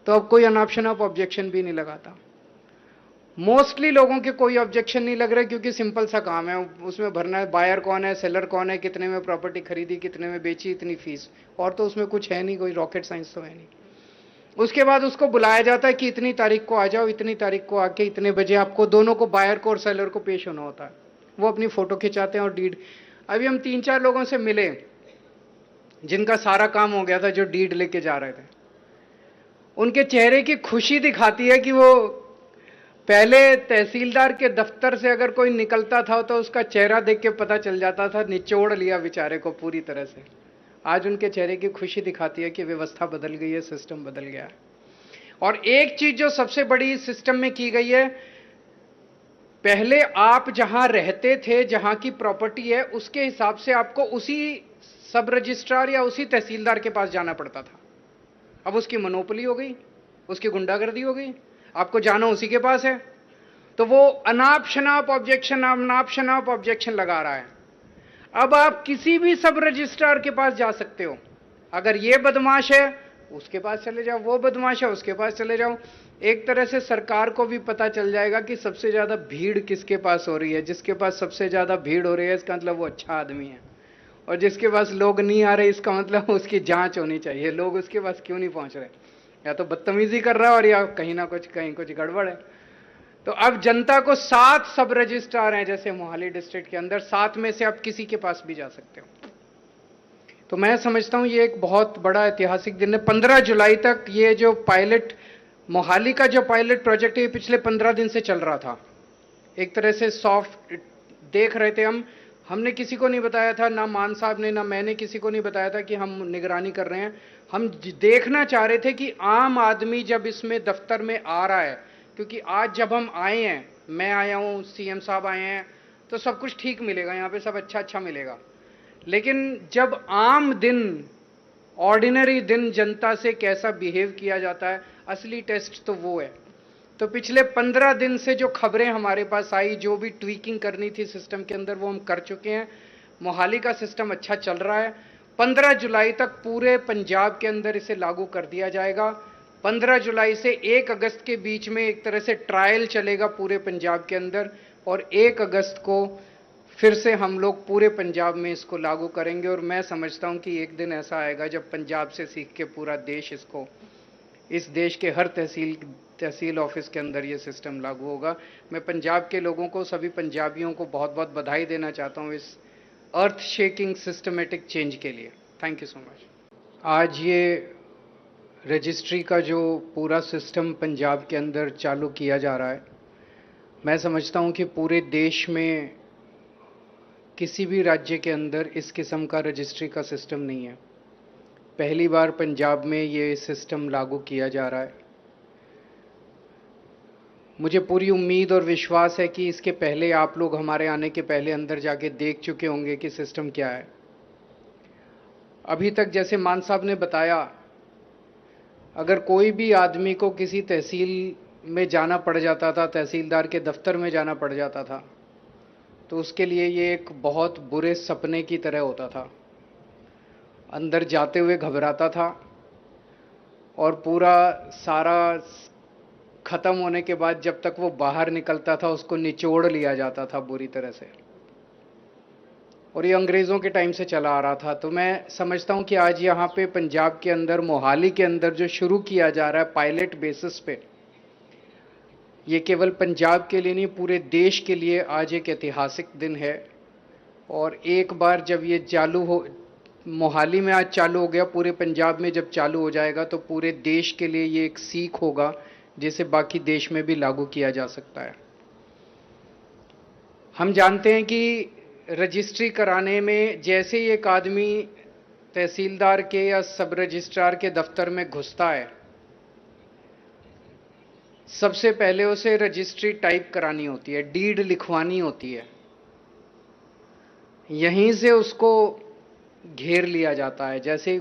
तो अब कोई अनाप शनाप ऑब्जेक्शन भी नहीं लगाता। मोस्टली लोगों के कोई ऑब्जेक्शन नहीं लग रहा क्योंकि सिंपल सा काम है, उसमें भरना है बायर कौन है, सेलर कौन है, कितने में प्रॉपर्टी खरीदी, कितने में बेची, इतनी फीस, और तो उसमें कुछ है नहीं, कोई रॉकेट साइंस तो है नहीं। उसके बाद उसको बुलाया जाता है कि इतनी तारीख को आ जाओ, इतनी तारीख को आके इतने बजे आपको दोनों को, बायर को और सेलर को पेश होना होता है। वो अपनी फोटो खिंचाते हैं और डीड। अभी हम 3-4 लोगों से मिले जिनका सारा काम हो गया था, जो डीड लेके जा रहे थे। उनके चेहरे की खुशी दिखाती है कि वो पहले तहसीलदार के दफ्तर से अगर कोई निकलता था तो उसका चेहरा देख के पता चल जाता था निचोड़ लिया बेचारे को पूरी तरह से। आज उनके चेहरे की खुशी दिखाती है कि व्यवस्था बदल गई है, सिस्टम बदल गया है। और एक चीज जो सबसे बड़ी सिस्टम में की गई है, पहले आप जहां रहते थे, जहां की प्रॉपर्टी है, उसके हिसाब से आपको उसी सब रजिस्ट्रार या उसी तहसीलदार के पास जाना पड़ता था। अब उसकी मोनोपोली हो गई, उसकी गुंडागर्दी हो गई, आपको जाना उसी के पास है। तो वो अनाप शनाप ऑब्जेक्शन लगा रहा है। अब आप किसी भी सब रजिस्ट्रार के पास जा सकते हो। अगर ये बदमाश है उसके पास चले जाओ, वो बदमाश है उसके पास चले जाओ। एक तरह से सरकार को भी पता चल जाएगा कि सबसे ज्यादा भीड़ किसके पास हो रही है। जिसके पास सबसे ज्यादा भीड़ हो रही है इसका मतलब वो अच्छा आदमी है, और जिसके पास लोग नहीं आ रहे इसका मतलब उसकी जांच होनी चाहिए, लोग उसके पास क्यों नहीं पहुंच रहे, या तो बदतमीजी कर रहा है और या कहीं कुछ गड़बड़ है। तो अब जनता को 7 सब रजिस्ट्रार हैं, जैसे मोहाली डिस्ट्रिक्ट के अंदर 7 में से आप किसी के पास भी जा सकते हो। तो मैं समझता हूं ये एक बहुत बड़ा ऐतिहासिक दिन है। 15 जुलाई तक ये जो पायलट, मोहाली का जो पायलट प्रोजेक्ट है, ये पिछले 15 दिन से चल रहा था। एक तरह से सॉफ्ट देख रहे थे हम। हमने किसी को नहीं बताया था, ना मान साहब ने ना मैंने किसी को नहीं बताया था कि हम निगरानी कर रहे हैं। हम देखना चाह रहे थे कि आम आदमी जब इसमें दफ्तर में आ रहा है, क्योंकि आज जब हम आए हैं, मैं आया हूं, सीएम साहब आए हैं, तो सब कुछ ठीक मिलेगा, यहाँ पे सब अच्छा अच्छा मिलेगा। लेकिन जब आम दिन, ऑर्डिनरी दिन जनता से कैसा बिहेव किया जाता है, असली टेस्ट तो वो है। तो पिछले 15 दिन से जो खबरें हमारे पास आई, जो भी ट्वीकिंग करनी थी सिस्टम के अंदर, वो हम कर चुके हैं। मोहाली का सिस्टम अच्छा चल रहा है। 15 जुलाई तक पूरे पंजाब के अंदर इसे लागू कर दिया जाएगा। 15 जुलाई से 1 अगस्त के बीच में एक तरह से ट्रायल चलेगा पूरे पंजाब के अंदर, और 1 अगस्त को फिर से हम लोग पूरे पंजाब में इसको लागू करेंगे। और मैं समझता हूं कि एक दिन ऐसा आएगा जब पंजाब से सीख के पूरा देश इसको, इस देश के हर तहसील ऑफिस के अंदर ये सिस्टम लागू होगा। मैं पंजाब के लोगों को, सभी पंजाबियों को बहुत बहुत बधाई देना चाहता हूं इस अर्थ शेकिंग सिस्टमेटिक चेंज के लिए। Thank you so much. आज ये रजिस्ट्री का जो पूरा सिस्टम पंजाब के अंदर चालू किया जा रहा है, मैं समझता हूं कि पूरे देश में किसी भी राज्य के अंदर इस किस्म का रजिस्ट्री का सिस्टम नहीं है। पहली बार पंजाब में ये सिस्टम लागू किया जा रहा है। मुझे पूरी उम्मीद और विश्वास है कि इसके पहले आप लोग हमारे आने के पहले अंदर जाके देख चुके होंगे कि सिस्टम क्या है। अभी तक जैसे मान साहब ने बताया, अगर कोई भी आदमी को किसी तहसील में जाना पड़ जाता था, तहसीलदार के दफ्तर में जाना पड़ जाता था, तो उसके लिए ये एक बहुत बुरे सपने की तरह होता था। अंदर जाते हुए घबराता था, और पूरा सारा खत्म होने के बाद जब तक वो बाहर निकलता था उसको निचोड़ लिया जाता था बुरी तरह से। और ये अंग्रेज़ों के टाइम से चला आ रहा था। तो मैं समझता हूँ कि आज यहाँ पे पंजाब के अंदर, मोहाली के अंदर जो शुरू किया जा रहा है पायलट बेसिस पे, ये केवल पंजाब के लिए नहीं, पूरे देश के लिए आज एक ऐतिहासिक दिन है। और एक बार जब ये चालू हो, मोहाली में आज चालू हो गया, पूरे पंजाब में जब चालू हो जाएगा तो पूरे देश के लिए ये एक सीख होगा जिसे बाकी देश में भी लागू किया जा सकता है। हम जानते हैं कि रजिस्ट्री कराने में जैसे ही एक आदमी तहसीलदार के या सब रजिस्ट्रार के दफ्तर में घुसता है, सबसे पहले उसे रजिस्ट्री टाइप करानी होती है, डीड लिखवानी होती है। यहीं से उसको घेर लिया जाता है। जैसे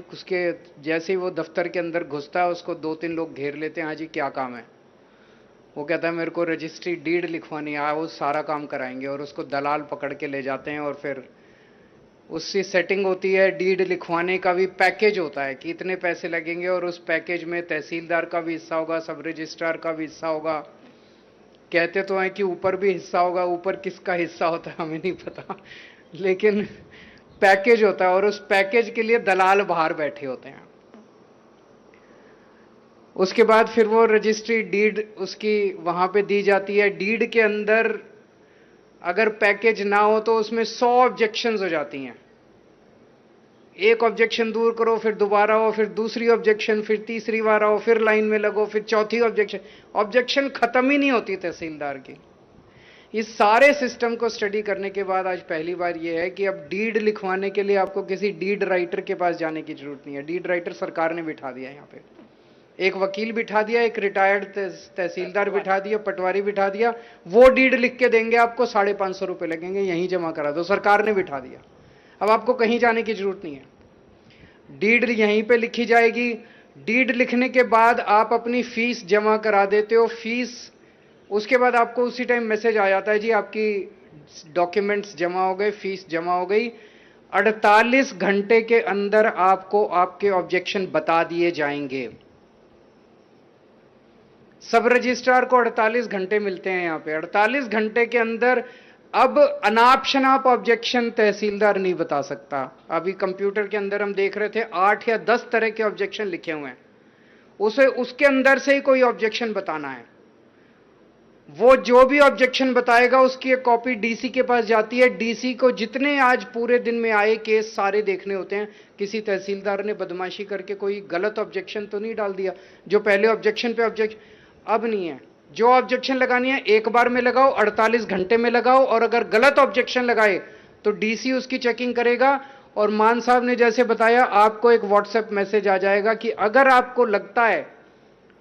ही वो दफ्तर के अंदर घुसता है उसको 2-3 लोग घेर लेते हैं। हाँ जी, क्या काम है? वो कहता है मेरे को रजिस्ट्री डीड लिखवानी है, वो सारा काम कराएंगे, और उसको दलाल पकड़ के ले जाते हैं और फिर उसकी सेटिंग होती है, डीड लिखवाने का भी पैकेज होता है कि इतने पैसे लगेंगे, और उस पैकेज में तहसीलदार का भी हिस्सा होगा, सब रजिस्ट्रार का भी हिस्सा होगा। कहते तो हैं कि ऊपर भी हिस्सा होगा, ऊपर किसका हिस्सा होता है हमें नहीं पता, लेकिन पैकेज होता है, और उस पैकेज के लिए दलाल बाहर बैठे होते हैं। उसके बाद फिर वो रजिस्ट्री डीड उसकी वहां पे दी जाती है। डीड के अंदर अगर पैकेज ना हो तो उसमें 100 ऑब्जेक्शंस हो जाती हैं। एक ऑब्जेक्शन दूर करो, फिर दोबारा हो, फिर दूसरी ऑब्जेक्शन, फिर तीसरी बार आओ, फिर लाइन में लगो, फिर चौथी ऑब्जेक्शन। ऑब्जेक्शन खत्म ही नहीं होती तहसीलदार की। इस सारे सिस्टम को स्टडी करने के बाद आज पहली बार यह है कि अब डीड लिखवाने के लिए आपको किसी डीड राइटर के पास जाने की जरूरत नहीं है। डीड राइटर सरकार ने बिठा दिया, यहाँ पे एक वकील बिठा दिया, एक रिटायर्ड तहसीलदार बिठा दिया, पटवारी बिठा दिया। वो डीड लिख के देंगे आपको, 550 रुपए लगेंगे, यहीं जमा करा दो, सरकार ने बिठा दिया। अब आपको कहीं जाने की जरूरत नहीं है, डीड यहीं पे लिखी जाएगी। डीड लिखने के बाद आप अपनी फीस जमा करा देते हो। फीस उसके बाद आपको उसी टाइम मैसेज आ जाता है, जी आपकी डॉक्यूमेंट्स जमा हो गए, फीस जमा हो गई। 48 घंटे के अंदर आपको आपके ऑब्जेक्शन बता दिए जाएंगे। सब रजिस्ट्रार को 48 घंटे मिलते हैं यहाँ पे। 48 घंटे के अंदर अब अनाप शनाप ऑब्जेक्शन तहसीलदार नहीं बता सकता। अभी कंप्यूटर के अंदर हम देख रहे थे 8 या 10 तरह के ऑब्जेक्शन लिखे हुए हैं, उसे उसके अंदर से ही कोई ऑब्जेक्शन बताना है। वो जो भी ऑब्जेक्शन बताएगा उसकी एक कॉपी डीसी के पास जाती है। डीसी को जितने आज पूरे दिन में आए केस सारे देखने होते हैं। किसी तहसीलदार ने बदमाशी करके कोई गलत ऑब्जेक्शन तो नहीं डाल दिया, जो पहले ऑब्जेक्शन पे ऑब्जेक्शन, अब नहीं है। जो ऑब्जेक्शन लगानी है एक बार में लगाओ, 48 घंटे में लगाओ, और अगर गलत ऑब्जेक्शन लगाए तो डीसी उसकी चेकिंग करेगा। और मान साहब ने जैसे बताया, आपको एक व्हाट्सएप मैसेज आ जाएगा कि अगर आपको लगता है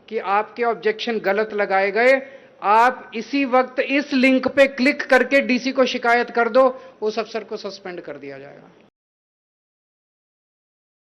कि आपके ऑब्जेक्शन गलत लगाए गए, आप इसी वक्त इस लिंक पे क्लिक करके डीसी को शिकायत कर दो, उस अफसर को सस्पेंड कर दिया जाएगा।